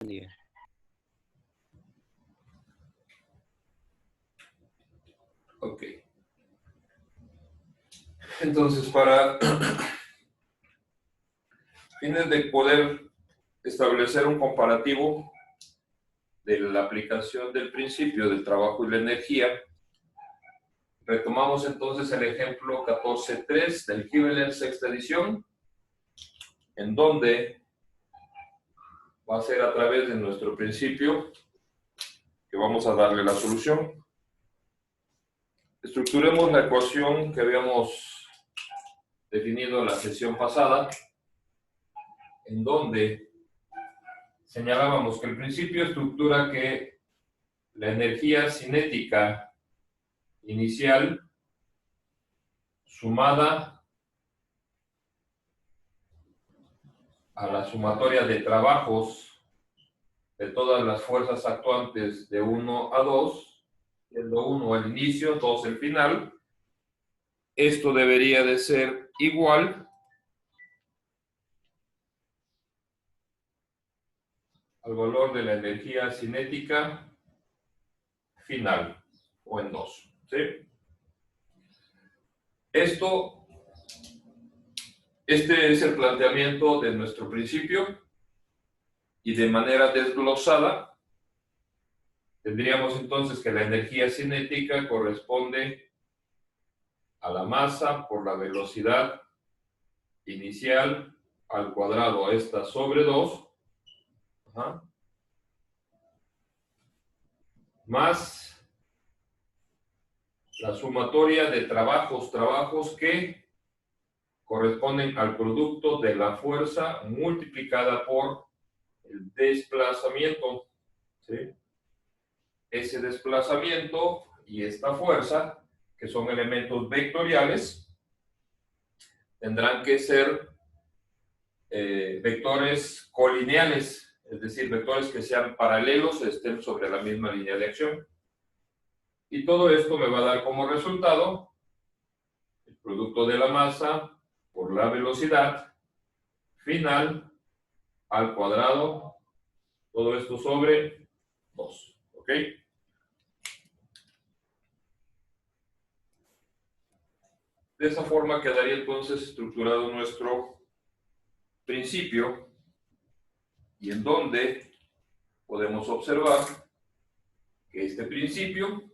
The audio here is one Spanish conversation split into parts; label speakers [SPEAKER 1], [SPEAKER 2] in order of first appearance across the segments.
[SPEAKER 1] día.
[SPEAKER 2] Ok. Entonces, para fines de poder establecer un comparativo de la aplicación del principio del trabajo y la energía, retomamos entonces el ejemplo 14.3 del Kibble sexta edición, en donde va a ser a través de nuestro principio que vamos a darle la solución. Estructuremos la ecuación que habíamos definido en la sesión pasada, en donde señalábamos que el principio estructura que la energía cinética inicial sumada a la sumatoria de trabajos de todas las fuerzas actuantes de 1 a 2, siendo 1 el inicio, 2 el final, esto debería de ser igual al valor de la energía cinética final, o en 2. ¿Sí? Este es el planteamiento de nuestro principio, y de manera desglosada tendríamos entonces que la energía cinética corresponde a la masa por la velocidad inicial al cuadrado, esta sobre 2, más la sumatoria de trabajos que corresponden al producto de la fuerza multiplicada por el desplazamiento. ¿Sí? Ese desplazamiento y esta fuerza, que son elementos vectoriales, tendrán que ser vectores colineales, es decir, vectores que sean paralelos, estén sobre la misma línea de acción. Y todo esto me va a dar como resultado el producto de la masa por la velocidad final al cuadrado, todo esto sobre 2. ¿Ok? De esa forma quedaría entonces estructurado nuestro principio, y en donde podemos observar que este principio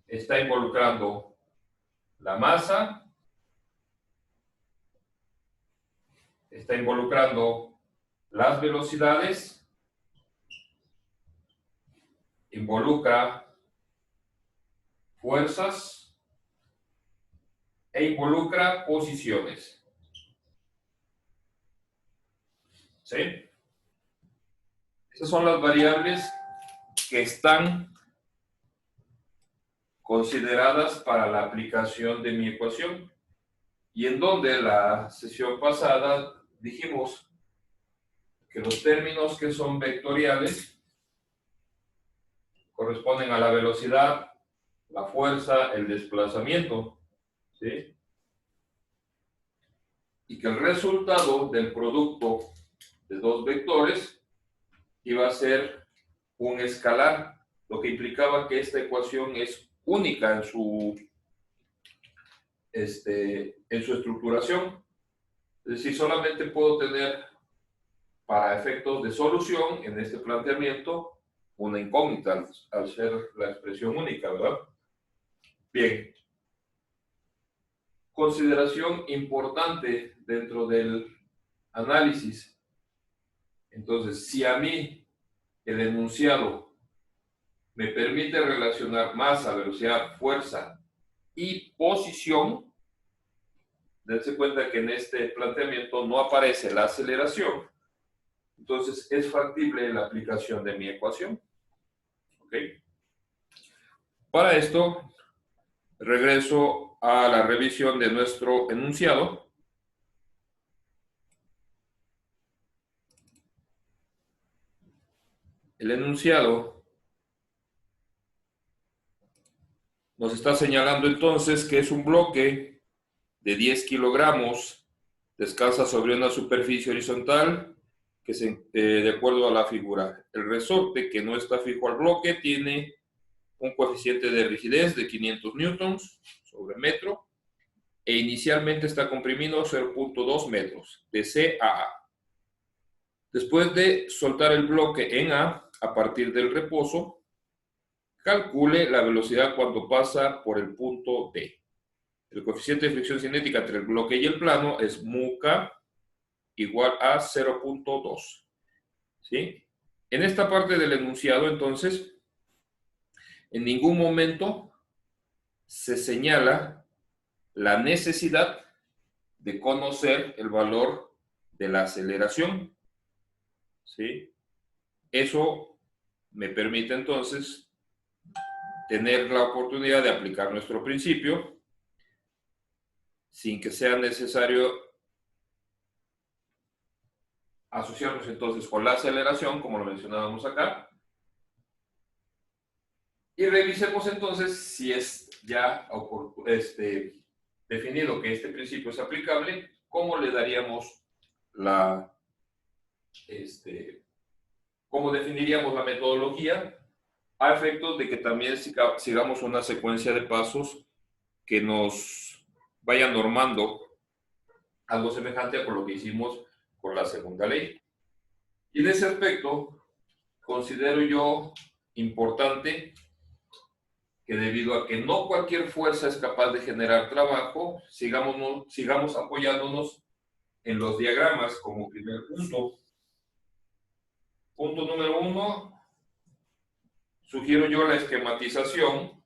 [SPEAKER 2] está involucrando la masa, está involucrando las velocidades, involucra fuerzas e involucra posiciones. ¿Sí? Esas son las variables que están consideradas para la aplicación de mi ecuación, y en donde la sesión pasada dijimos que los términos que son vectoriales corresponden a la velocidad, la fuerza, el desplazamiento, ¿sí? Y que el resultado del producto de dos vectores iba a ser un escalar, lo que implicaba que esta ecuación es única en su estructuración. Es decir, solamente puedo tener para efectos de solución en este planteamiento una incógnita al ser la expresión única, ¿verdad? Bien. Consideración importante dentro del análisis. Entonces, si a mí el enunciado me permite relacionar masa, velocidad, fuerza y posición, dense cuenta que en este planteamiento no aparece la aceleración. Entonces, es factible la aplicación de mi ecuación. ¿Ok? Para esto, regreso a la revisión de nuestro enunciado. El enunciado nos está señalando entonces que es un bloque de 10 kilogramos, descansa sobre una superficie horizontal de acuerdo a la figura. El resorte que no está fijo al bloque tiene un coeficiente de rigidez de 500 newtons sobre metro e inicialmente está comprimido 0.2 metros de C a A. Después de soltar el bloque en A partir del reposo, calcule la velocidad cuando pasa por el punto D. El coeficiente de fricción cinética entre el bloque y el plano es mu_k igual a 0.2. ¿Sí? En esta parte del enunciado, entonces, en ningún momento se señala la necesidad de conocer el valor de la aceleración. ¿Sí? Eso me permite entonces tener la oportunidad de aplicar nuestro principio sin que sea necesario asociarnos entonces con la aceleración, como lo mencionábamos acá, y revisemos entonces si es ya definido que este principio es aplicable, cómo le daríamos cómo definiríamos la metodología a efectos de que también sigamos una secuencia de pasos que nos vaya normando algo semejante a lo que hicimos con la segunda ley. Y en ese aspecto, considero yo importante que debido a que no cualquier fuerza es capaz de generar trabajo, sigamos apoyándonos en los diagramas como primer punto. Punto número 1, sugiero yo la esquematización,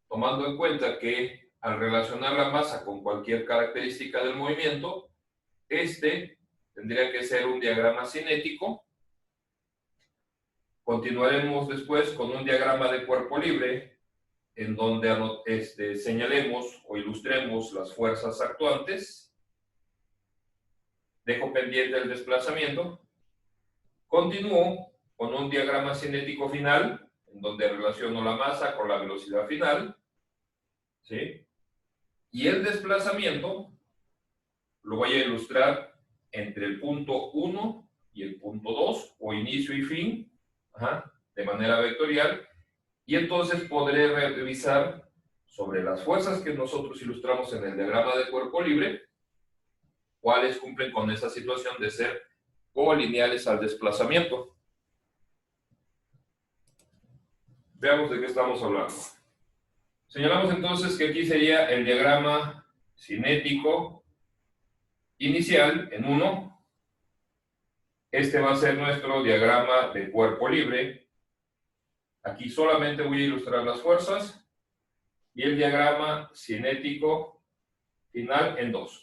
[SPEAKER 2] tomando en cuenta que al relacionar la masa con cualquier característica del movimiento, tendría que ser un diagrama cinético. Continuaremos después con un diagrama de cuerpo libre, en donde señalemos o ilustremos las fuerzas actuantes. Dejo pendiente el desplazamiento. Continúo con un diagrama cinético final, en donde relaciono la masa con la velocidad final. ¿Sí? Y el desplazamiento lo voy a ilustrar entre el punto 1 y el punto 2, o inicio y fin, de manera vectorial, y entonces podré revisar sobre las fuerzas que nosotros ilustramos en el diagrama de cuerpo libre, cuáles cumplen con esa situación de ser colineales al desplazamiento. Veamos de qué estamos hablando. Señalamos entonces que aquí sería el diagrama cinético inicial en 1. Este va a ser nuestro diagrama de cuerpo libre. Aquí solamente voy a ilustrar las fuerzas y el diagrama cinético final en 2.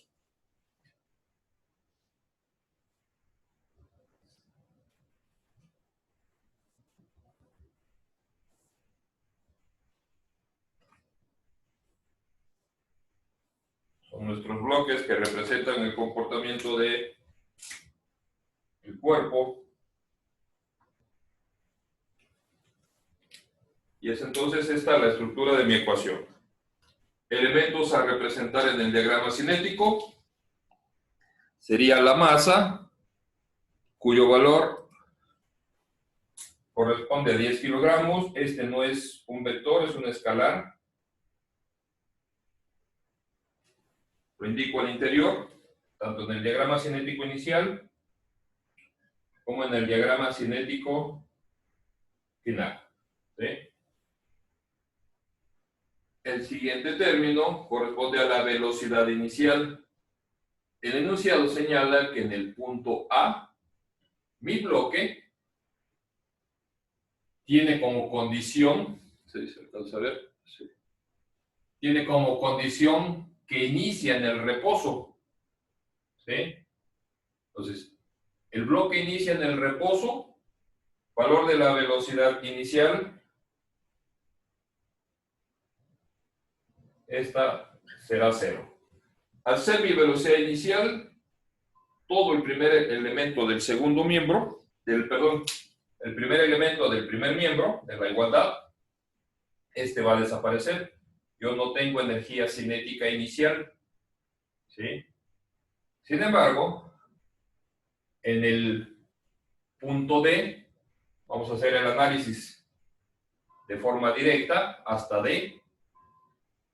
[SPEAKER 2] Son nuestros bloques que representan el comportamiento del cuerpo. Y es entonces esta la estructura de mi ecuación. Elementos a representar en el diagrama cinético sería la masa, cuyo valor corresponde a 10 kilogramos. Este no es un vector, es un escalar. Lo indico al interior, tanto en el diagrama cinético inicial como en el diagrama cinético final. ¿Sí? El siguiente término corresponde a la velocidad inicial. El enunciado señala que en el punto A, mi bloque tiene como condición, ¿sí se alcanza a ver? Sí. Tiene como condición que inicia en el reposo. ¿Sí? Entonces, el bloque inicia en el reposo, valor de la velocidad inicial, esta será 0. Al ser mi velocidad inicial, todo el primer elemento del segundo miembro, el primer elemento del primer miembro de la igualdad, va a desaparecer. Yo no tengo energía cinética inicial. ¿Sí? Sin embargo, en el punto D, vamos a hacer el análisis de forma directa hasta D,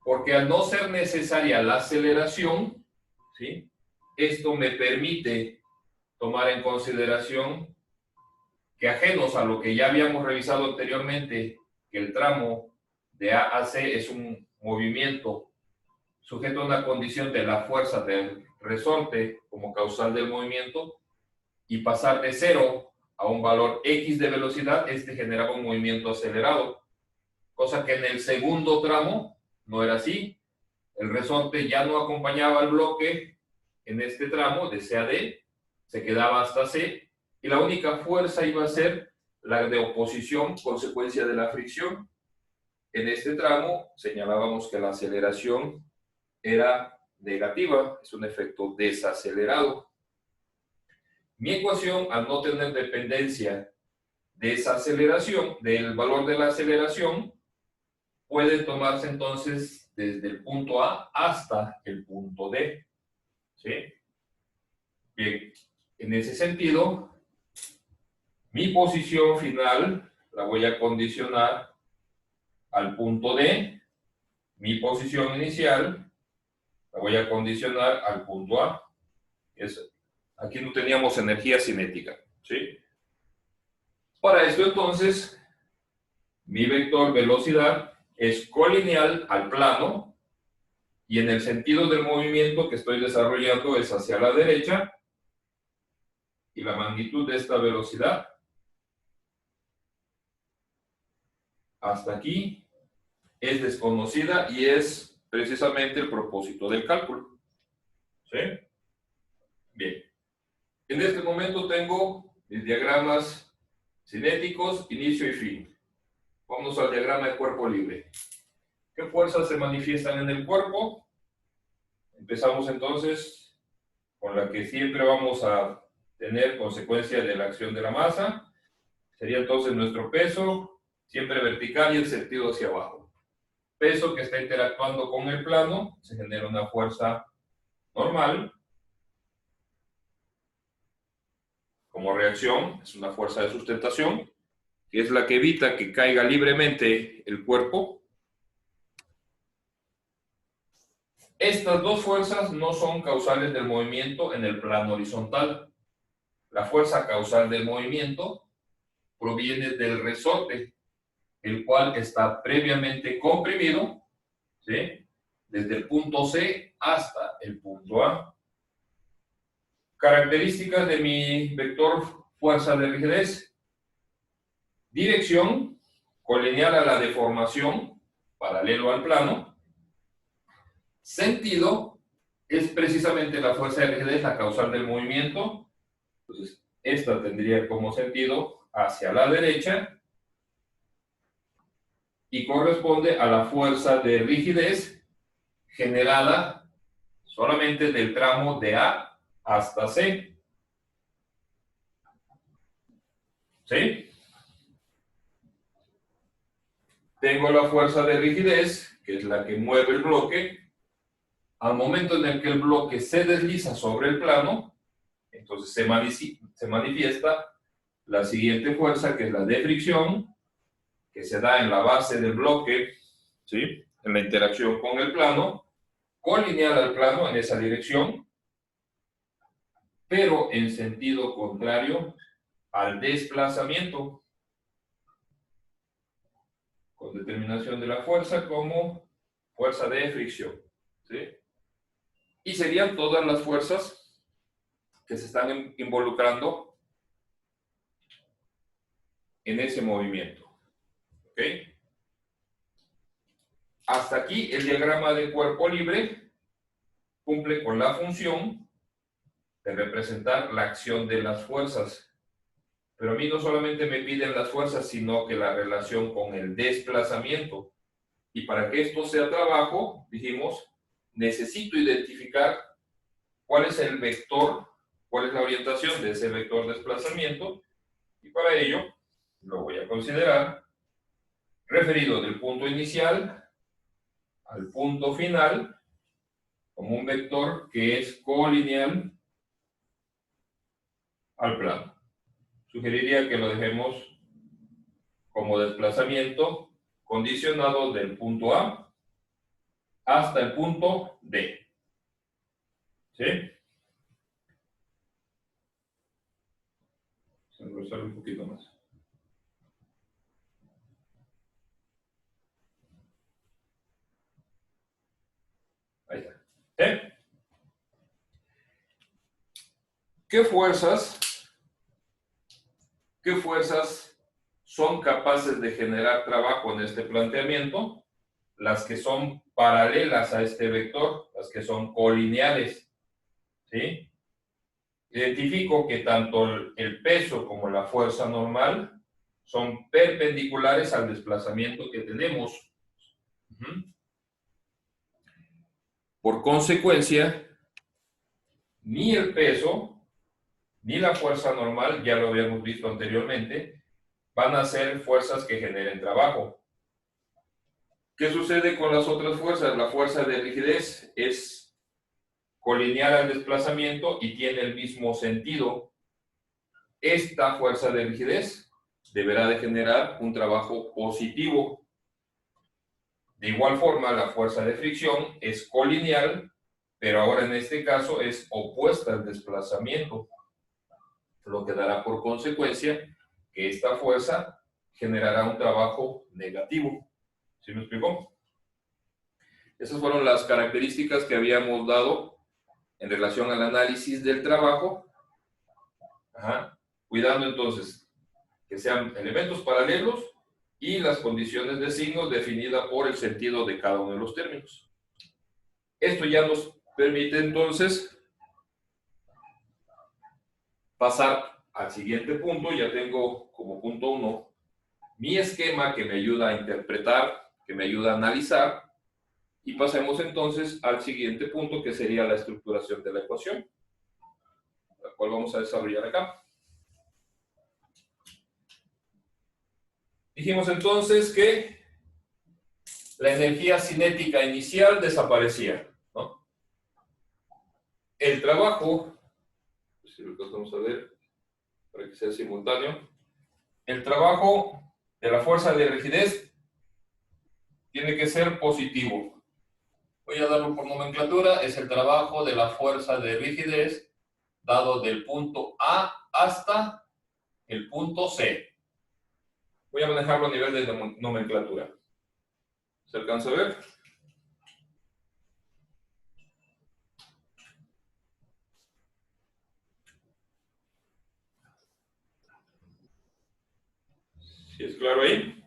[SPEAKER 2] porque al no ser necesaria la aceleración, ¿sí?, esto me permite tomar en consideración que, ajenos a lo que ya habíamos revisado anteriormente, que el tramo de A a C es un movimiento sujeto a una condición de la fuerza del resorte como causal del movimiento, y pasar de 0 a un valor X de velocidad, este generaba un movimiento acelerado, cosa que en el segundo tramo no era así. El resorte ya no acompañaba al bloque en este tramo de C a D, se quedaba hasta C, y la única fuerza iba a ser la de oposición, consecuencia de la fricción. En este tramo señalábamos que la aceleración era negativa, es un efecto desacelerado. Mi ecuación, al no tener dependencia de esa aceleración, del valor de la aceleración, puede tomarse entonces desde el punto A hasta el punto D. ¿Sí? Bien, en ese sentido, mi posición final la voy a condicionar al punto D, mi posición inicial la voy a condicionar al punto A. Aquí no teníamos energía cinética, ¿sí? Para esto, entonces, mi vector velocidad es colineal al plano, y en el sentido del movimiento que estoy desarrollando es hacia la derecha, y la magnitud de esta velocidad hasta aquí es desconocida, y es precisamente el propósito del cálculo. ¿Sí? Bien. En este momento tengo mis diagramas cinéticos, inicio y fin. Vamos al diagrama de cuerpo libre. ¿Qué fuerzas se manifiestan en el cuerpo? Empezamos entonces con la que siempre vamos a tener consecuencia de la acción de la masa. Sería entonces nuestro peso, siempre vertical y en sentido hacia abajo. Peso que está interactuando con el plano, se genera una fuerza normal. Como reacción, es una fuerza de sustentación, que es la que evita que caiga libremente el cuerpo. Estas dos fuerzas no son causales del movimiento en el plano horizontal. La fuerza causal del movimiento proviene del resorte, el cual está previamente comprimido, ¿sí?, desde el punto C hasta el punto A. Características de mi vector fuerza de rigidez: dirección, colineal a la deformación, paralelo al plano. Sentido, es precisamente la fuerza de rigidez la causal del movimiento. Entonces, esta tendría como sentido hacia la derecha, y corresponde a la fuerza de rigidez generada solamente del tramo de A hasta C. ¿Sí? Tengo la fuerza de rigidez, que es la que mueve el bloque. Al momento en el que el bloque se desliza sobre el plano, entonces se manifiesta la siguiente fuerza, que es la de fricción, que se da en la base del bloque, ¿sí?, en la interacción con el plano, colineal al plano en esa dirección, pero en sentido contrario al desplazamiento, con determinación de la fuerza como fuerza de fricción. ¿Sí? Y serían todas las fuerzas que se están involucrando en ese movimiento. ¿Ok? Hasta aquí el diagrama de cuerpo libre cumple con la función de representar la acción de las fuerzas. Pero a mí no solamente me piden las fuerzas, sino que la relación con el desplazamiento. Y para que esto sea trabajo, dijimos, necesito identificar cuál es el vector, cuál es la orientación de ese vector de desplazamiento, y para ello lo voy a considerar referido del punto inicial al punto final como un vector que es colineal al plano. Sugeriría que lo dejemos como desplazamiento condicionado del punto A hasta el punto D. ¿Sí? Se me engrosar un poquito más. Ahí está. ¿Sí? ¿Qué fuerzas son capaces de generar trabajo en este planteamiento? Las que son paralelas a este vector, las que son colineales. ¿Sí? Identifico que tanto el peso como la fuerza normal son perpendiculares al desplazamiento que tenemos. Por consecuencia, ni el peso ni la fuerza normal, ya lo habíamos visto anteriormente, van a ser fuerzas que generen trabajo. ¿Qué sucede con las otras fuerzas? La fuerza de rigidez es colineal al desplazamiento y tiene el mismo sentido. Esta fuerza de rigidez deberá de generar un trabajo positivo. De igual forma, la fuerza de fricción es colineal, pero ahora en este caso es opuesta al desplazamiento, lo que dará por consecuencia que esta fuerza generará un trabajo negativo. ¿Sí me explicó? Esas fueron las características que habíamos dado en relación al análisis del trabajo. Cuidando entonces que sean elementos paralelos y las condiciones de signos definidas por el sentido de cada uno de los términos. Esto ya nos permite entonces pasar al siguiente punto. Ya tengo como punto 1 mi esquema que me ayuda a interpretar, que me ayuda a analizar, y pasemos entonces al siguiente punto, que sería la estructuración de la ecuación, la cual vamos a desarrollar acá. Dijimos entonces que la energía cinética inicial desaparecía, ¿no? El trabajo, si lo tratamos a ver para que sea simultáneo, el trabajo de la fuerza de rigidez tiene que ser positivo. Voy a darlo por nomenclatura, es el trabajo de la fuerza de rigidez dado del punto A hasta el punto C. Voy a manejarlo a nivel de nomenclatura. ¿Se alcanza a ver? ¿Sí es claro ahí?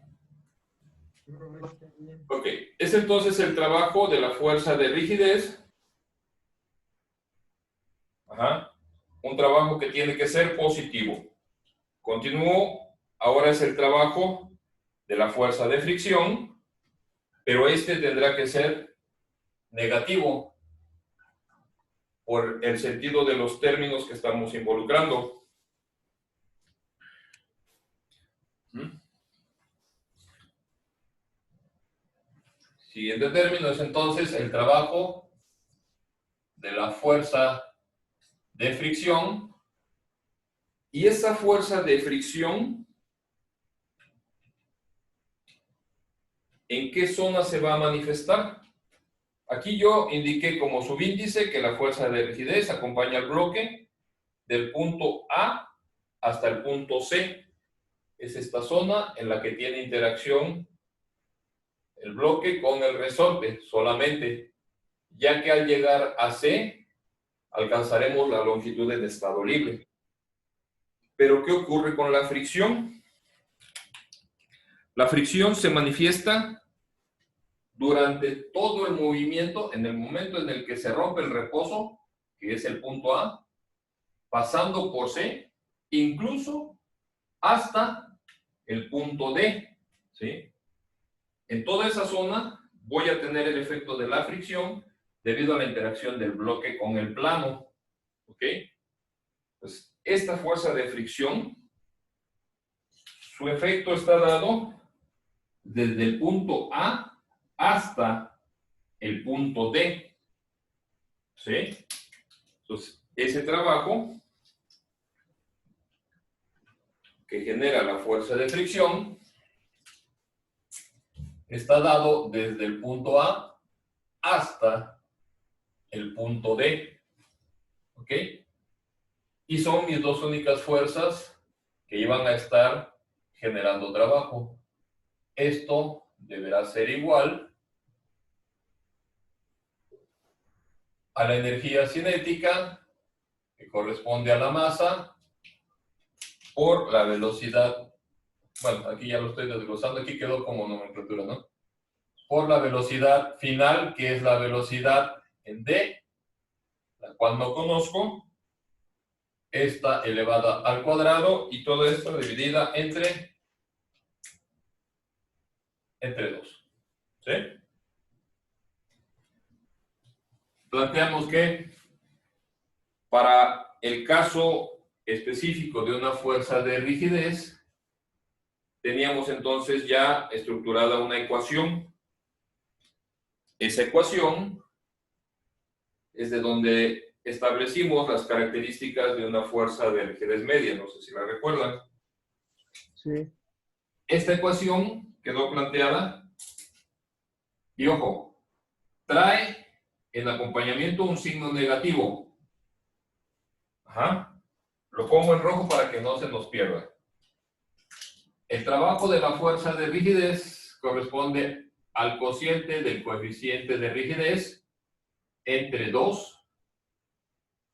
[SPEAKER 2] Ok, es entonces el trabajo de la fuerza de rigidez. Un trabajo que tiene que ser positivo. Continúo, ahora es el trabajo de la fuerza de fricción, pero este tendrá que ser negativo por el sentido de los términos que estamos involucrando. Siguiente término es entonces el trabajo de la fuerza de fricción, y esa fuerza de fricción, ¿en qué zona se va a manifestar? Aquí yo indiqué como subíndice que la fuerza de rigidez acompaña al bloque del punto A hasta el punto C. Es esta zona en la que tiene interacción el bloque con el resorte solamente, ya que al llegar a C alcanzaremos la longitud en estado libre. Pero ¿qué ocurre con la fricción? La fricción se manifiesta durante todo el movimiento, en el momento en el que se rompe el reposo, que es el punto A, pasando por C, incluso hasta el punto D, ¿sí? En toda esa zona voy a tener el efecto de la fricción debido a la interacción del bloque con el plano, ¿ok? Pues esta fuerza de fricción, su efecto está dado desde el punto A hasta el punto D, ¿sí? Entonces, ese trabajo que genera la fuerza de fricción está dado desde el punto A hasta el punto D. ¿Ok? Y son mis dos únicas fuerzas que iban a estar generando trabajo. Esto deberá ser igual a la energía cinética, que corresponde a la masa, por la velocidad. Bueno, aquí ya lo estoy desglosando, aquí quedó como nomenclatura, ¿no? Por la velocidad final, que es la velocidad en D, la cual no conozco, esta elevada al cuadrado, y todo esto dividida entre 2. ¿Sí? Planteamos que para el caso específico de una fuerza de rigidez, teníamos entonces ya estructurada una ecuación. Esa ecuación es de donde establecimos las características de una fuerza de rigidez media, no sé si la recuerdan.
[SPEAKER 1] Sí.
[SPEAKER 2] Esta ecuación quedó planteada y, ojo, trae en acompañamiento un signo negativo. Ajá. Lo pongo en rojo para que no se nos pierda. El trabajo de la fuerza de rigidez corresponde al cociente del coeficiente de rigidez entre 2,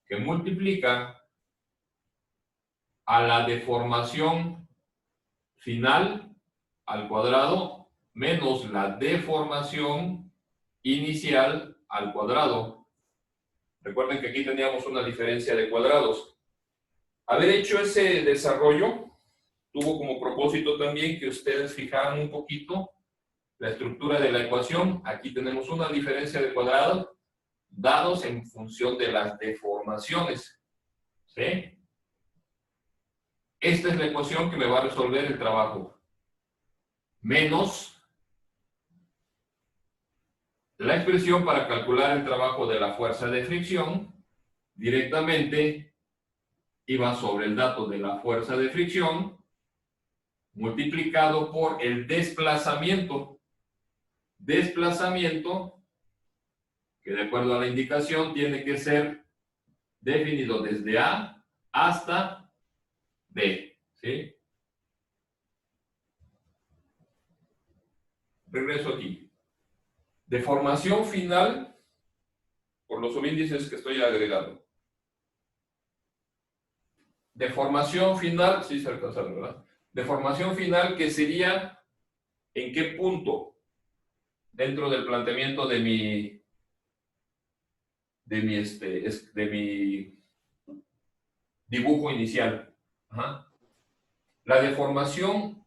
[SPEAKER 2] que multiplica a la deformación final al cuadrado menos la deformación inicial al cuadrado. Recuerden que aquí teníamos una diferencia de cuadrados. Haber hecho ese desarrollo tuvo como propósito también que ustedes fijaran un poquito la estructura de la ecuación. Aquí tenemos una diferencia de cuadrados dados en función de las deformaciones. ¿Sí? Esta es la ecuación que me va a resolver el trabajo. Menos la expresión para calcular el trabajo de la fuerza de fricción, directamente iba sobre el dato de la fuerza de fricción multiplicado por el desplazamiento. Desplazamiento que, de acuerdo a la indicación, tiene que ser definido desde A hasta B. ¿Sí? Regreso aquí. Deformación final por los subíndices que estoy agregando. Deformación final, sí se alcanza, ¿verdad? Deformación final, que sería en qué punto dentro del planteamiento de mi dibujo inicial. Ajá. La deformación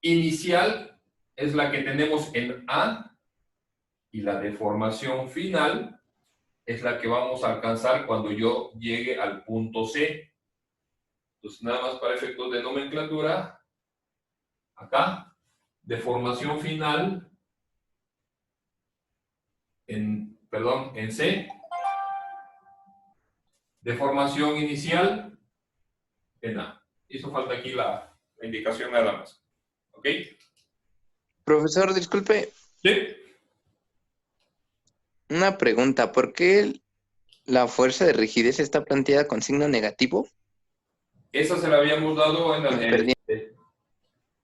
[SPEAKER 2] inicial es la que tenemos en A, y la deformación final es la que vamos a alcanzar cuando yo llegue al punto C. Entonces, nada más para efectos de nomenclatura, acá, deformación final en C, deformación inicial en A. Hizo falta aquí la indicación nada más. ¿Ok?
[SPEAKER 1] Profesor, disculpe,
[SPEAKER 2] Sí.
[SPEAKER 1] una pregunta. ¿Por qué la fuerza de rigidez está planteada con signo negativo?
[SPEAKER 2] Esa se la habíamos dado
[SPEAKER 1] Me perdí.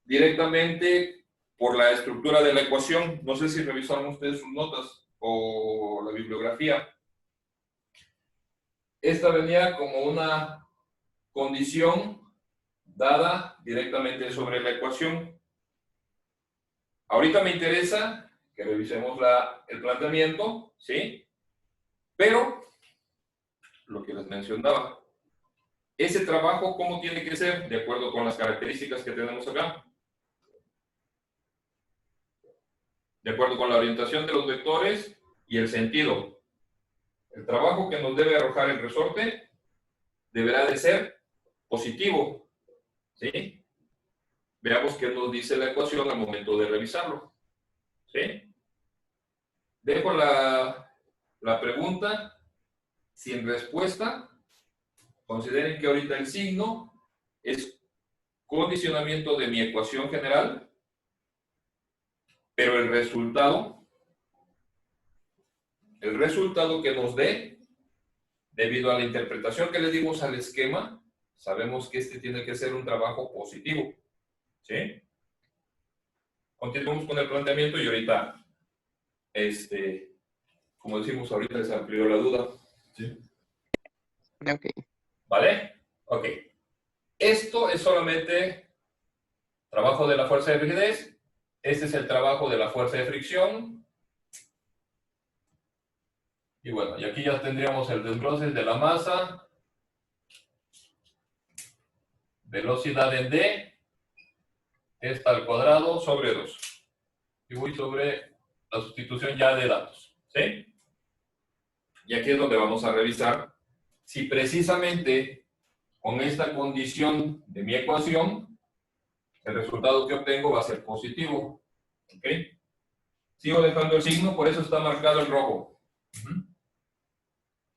[SPEAKER 2] directamente por la estructura de la ecuación. No sé si revisaron ustedes sus notas o la bibliografía. Esta venía como una condición dada directamente sobre la ecuación. Ahorita me interesa que revisemos el planteamiento, ¿sí? Pero, lo que les mencionaba, ese trabajo, ¿cómo tiene que ser? De acuerdo con las características que tenemos acá. De acuerdo con la orientación de los vectores y el sentido. El trabajo que nos debe arrojar el resorte deberá de ser positivo, ¿sí? Veamos qué nos dice la ecuación al momento de revisarlo, ¿sí? Dejo la pregunta sin respuesta. Consideren que ahorita el signo es condicionamiento de mi ecuación general, pero el resultado que nos dé, debido a la interpretación que le dimos al esquema, sabemos que este tiene que ser un trabajo positivo. ¿Sí? Continuamos con el planteamiento y ahorita, como decimos ahorita, les amplió la duda. ¿Sí?
[SPEAKER 1] Ok.
[SPEAKER 2] ¿Vale? Ok. Esto es solamente trabajo de la fuerza de rigidez. Este es el trabajo de la fuerza de fricción. Y bueno, y aquí ya tendríamos el desglose de la masa, velocidad en D, esta al cuadrado sobre 2. Y voy sobre la sustitución ya de datos. ¿Sí? Y aquí es donde vamos a revisar si precisamente con esta condición de mi ecuación, el resultado que obtengo va a ser positivo. ¿Ok? Sigo dejando el signo, por eso está marcado el rojo.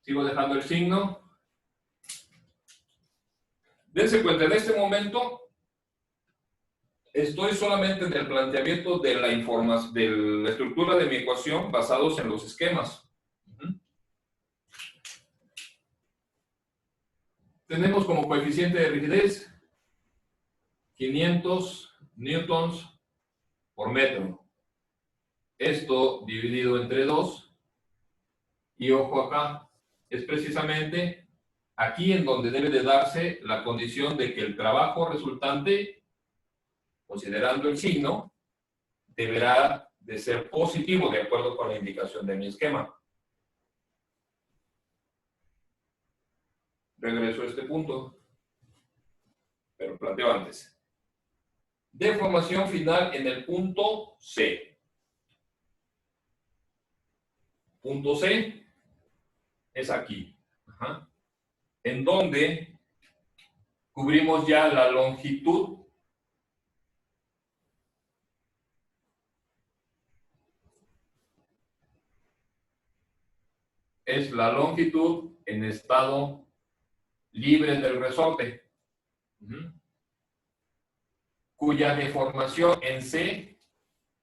[SPEAKER 2] Sigo dejando el signo. Dense cuenta, en este momento estoy solamente en el planteamiento de la información, de la estructura de mi ecuación basados en los esquemas. Tenemos como coeficiente de rigidez 500 newtons por metro. Esto dividido entre 2. Y ojo acá, es precisamente aquí en donde debe de darse la condición de que el trabajo resultante, considerando el signo, deberá de ser positivo de acuerdo con la indicación de mi esquema. Regreso a este punto, pero planteo antes. Deformación final en el punto C. Punto C es aquí. En donde cubrimos ya la longitud es la longitud en estado libre del resorte, cuya deformación en C,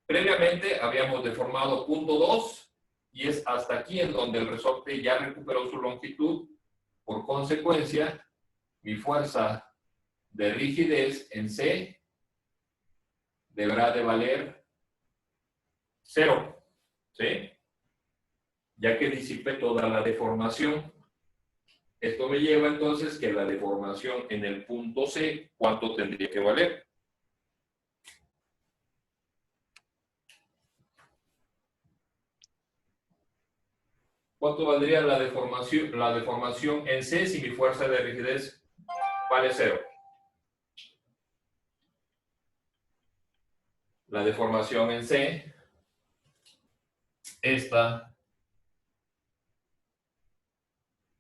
[SPEAKER 2] previamente habíamos deformado punto 2 y es hasta aquí en donde el resorte ya recuperó su longitud. Por consecuencia, mi fuerza de rigidez en C deberá de valer 0, ¿sí? Ya que disipé toda la deformación. Esto me lleva entonces que la deformación en el punto C, ¿cuánto tendría que valer? ¿Cuánto valdría la deformación en C si mi fuerza de rigidez vale 0? La deformación en C, esta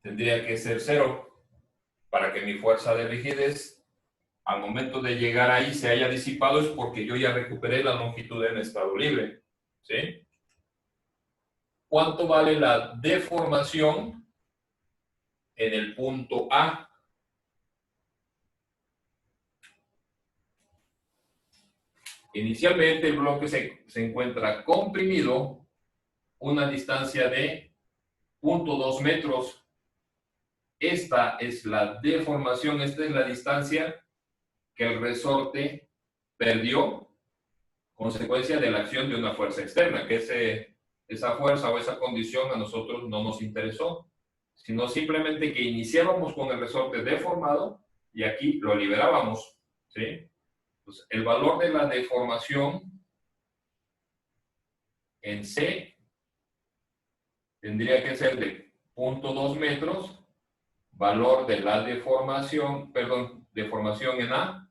[SPEAKER 2] tendría que ser 0 para que mi fuerza de rigidez al momento de llegar ahí se haya disipado, es porque yo ya recuperé la longitud en estado libre. ¿Sí? ¿Cuánto vale la deformación en el punto A? Inicialmente el bloque se encuentra comprimido una distancia de 0.2 metros. Esta es la deformación, esta es la distancia que el resorte perdió consecuencia de la acción de una fuerza externa, que esa fuerza o esa condición a nosotros no nos interesó, sino simplemente que iniciábamos con el resorte deformado y aquí lo liberábamos, ¿sí? Pues el valor de la deformación en C tendría que ser de 0.2 metros, valor de la deformación, deformación en A,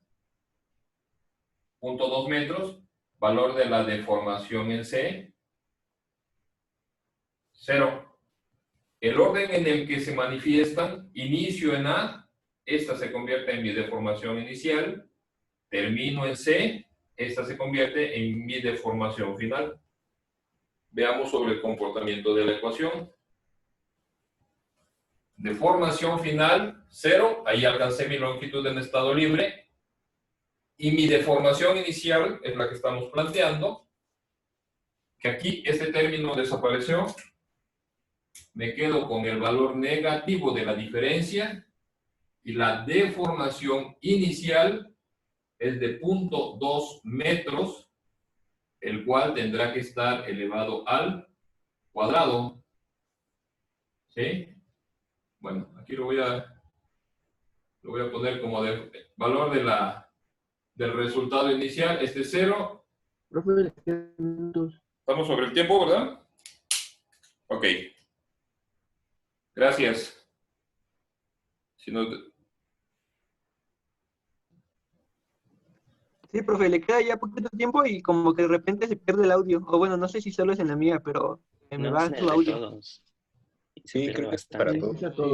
[SPEAKER 2] 0.2 metros, valor de la deformación en C, 0. El orden en el que se manifiestan, inicio en A, esta se convierte en mi deformación inicial, termino en C, esta se convierte en mi deformación final. Veamos sobre el comportamiento de la ecuación. Deformación final, 0, ahí alcancé mi longitud en estado libre. Y mi deformación inicial es la que estamos planteando, que aquí este término desapareció, me quedo con el valor negativo de la diferencia y la deformación inicial es de 0.2 metros, el cual tendrá que estar elevado al cuadrado. ¿Sí? Bueno, aquí lo voy a poner como valor del resultado inicial. Este es 0.
[SPEAKER 3] Profe,
[SPEAKER 2] Estamos sobre el tiempo, ¿verdad? Ok. Gracias. Si no...
[SPEAKER 3] sí, profe, le queda ya poquito tiempo y como que de repente se pierde el audio. O bueno, no sé si solo es en la mía, pero me
[SPEAKER 4] No,
[SPEAKER 3] va
[SPEAKER 4] es en
[SPEAKER 3] su
[SPEAKER 4] el de
[SPEAKER 3] audio.
[SPEAKER 4] todos. Y se
[SPEAKER 1] Sí,
[SPEAKER 4] pierde
[SPEAKER 1] creo que es para
[SPEAKER 4] bastante.
[SPEAKER 1] todos.